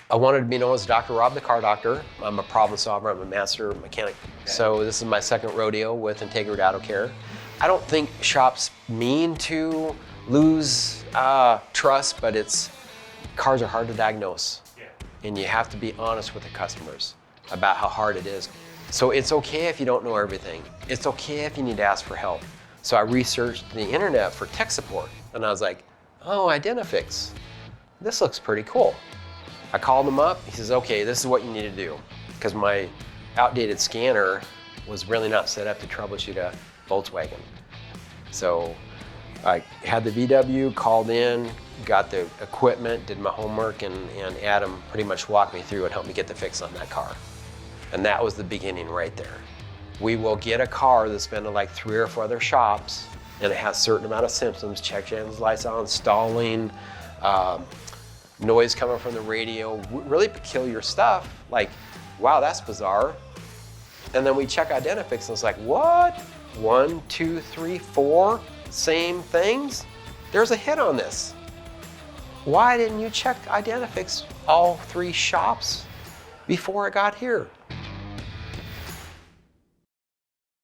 I wanted to be known as Dr. Rob the Car Doctor. I'm a problem solver, I'm a master mechanic. So this is my second rodeo with Integrity Auto Care. I don't think shops mean to lose trust, but cars are hard to diagnose. And you have to be honest with the customers about how hard it is. So it's okay if you don't know everything. It's okay if you need to ask for help. So I researched the internet for tech support, and I was like, oh, Identifix, this looks pretty cool. I called him up, he says, okay, this is what you need to do. Because my outdated scanner was really not set up to troubleshoot a Volkswagen. So I had the VW, called in, got the equipment, did my homework, and Adam pretty much walked me through and helped me get the fix on that car. And that was the beginning right there. We will get a car that's been to like 3 or 4 other shops, and it has a certain amount of symptoms, check engine lights on, stalling, noise coming from the radio, really peculiar stuff, like, wow, that's bizarre. And then we check Identifix and it's like, what? 1, 2, 3, 4, same things? There's a hit on this. Why didn't you check Identifix all 3 shops before it got here?